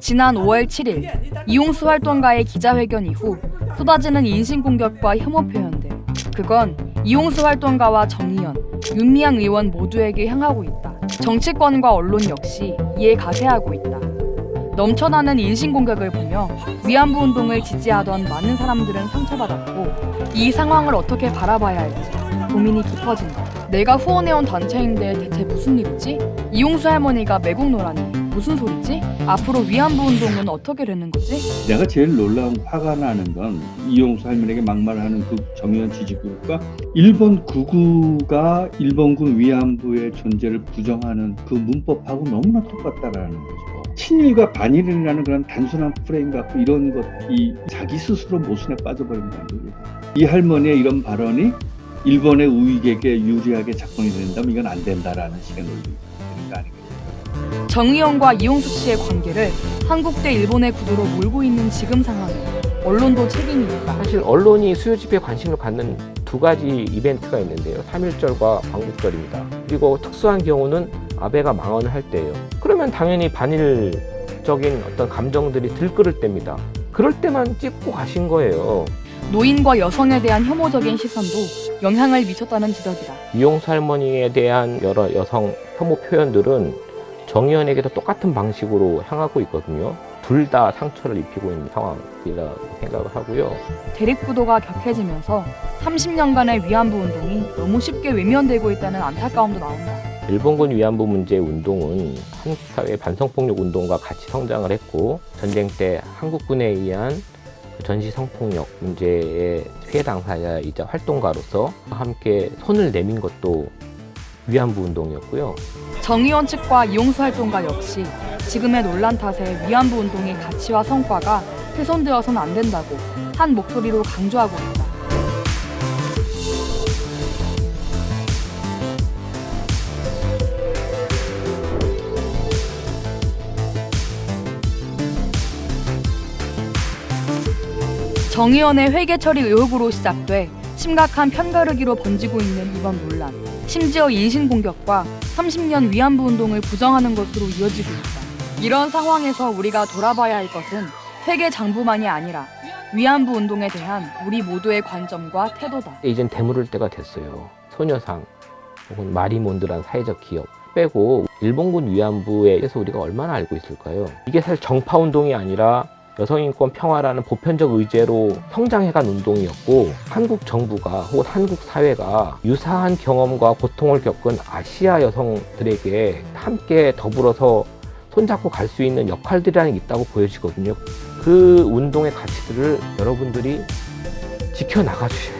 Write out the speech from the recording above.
지난 5월 7일 이용수 활동가의 기자회견 이후 쏟아지는 인신공격과 혐오 표현들. 그건 이용수 활동가와 정의연, 윤미향 의원 모두에게 향하고 있다. 정치권과 언론 역시 이에 가세하고 있다. 넘쳐나는 인신공격을 보며 위안부 운동을 지지하던 많은 사람들은 상처받았고 이 상황을 어떻게 바라봐야 할지 고민이 깊어진다. 내가 후원해온 단체인데 대체 무슨 일이지? 이용수 할머니가 매국 노라니 무슨 소리지? 앞으로 위안부 운동은 어떻게 되는 거지? 내가 제일 놀라운 화가 나는 건 이용수 할머니에게 막말하는 그 정의연 지지구가 일본 구구가 일본군 위안부의 존재를 부정하는 그 문법하고 너무나 똑같다라는 거죠. 친일과 반일이라는 그런 단순한 프레임 갖고 이런 것이 자기 스스로 모순에 빠져버린다는 거죠. 이 할머니의 이런 발언이 일본의 우익에게 유리하게 작동이 된다면 이건 안 된다라는 식의 논리가 되는 거 아니겠습니까? 정의연과 이용수 씨의 관계를 한국 대 일본의 구도로 몰고 있는 지금 상황에 언론도 책임이 있다. 사실 언론이 수요 집회에 관심을 갖는 두 가지 이벤트가 있는데요. 3.1절과 광복절입니다. 그리고 특수한 경우는 아베가 망언을 할 때예요. 그러면 당연히 반일적인 어떤 감정들이 들끓을 때입니다. 그럴 때만 찍고 가신 거예요. 노인과 여성에 대한 혐오적인 시선도 영향을 미쳤다는 지적이다. 이용수 할머니에 대한 여러 여성 혐오 표현들은 정의연에게도 똑같은 방식으로 향하고 있거든요. 둘 다 상처를 입히고 있는 상황이라고 생각을 하고요. 대립구도가 격해지면서 30년간의 위안부 운동이 너무 쉽게 외면되고 있다는 안타까움도 나온다. 일본군 위안부 문제 운동은 한국 사회 반성폭력 운동과 같이 성장을 했고 전쟁 때 한국군에 의한 전시 성폭력 문제의 피해 당사자이자 활동가로서 함께 손을 내민 것도 위안부 운동이었고요. 정의원 측과 이용수 활동가 역시 지금의 논란 탓에 위안부 운동의 가치와 성과가 훼손되어서는 안 된다고 한 목소리로 강조하고 있다. 정의원의 회계 처리 의혹으로 시작돼 심각한 편가르기로 번지고 있는 이번 논란. 심지어 인신공격과 30년 위안부 운동을 부정하는 것으로 이어지고 있다. 이런 상황에서 우리가 돌아봐야 할 것은 회계 장부만이 아니라 위안부 운동에 대한 우리 모두의 관점과 태도다. 이젠 되물을 때가 됐어요. 소녀상 혹은 마리몬드란 사회적 기업 빼고 일본군 위안부에 대해서 우리가 얼마나 알고 있을까요? 이게 사실 정파운동이 아니라 여성인권 평화라는 보편적 의제로 성장해간 운동이었고 한국 정부가 혹은 한국 사회가 유사한 경험과 고통을 겪은 아시아 여성들에게 함께 더불어서 손잡고 갈 수 있는 역할들이라는 게 있다고 보여지거든요. 그 운동의 가치들을 여러분들이 지켜나가 주셔야 돼요.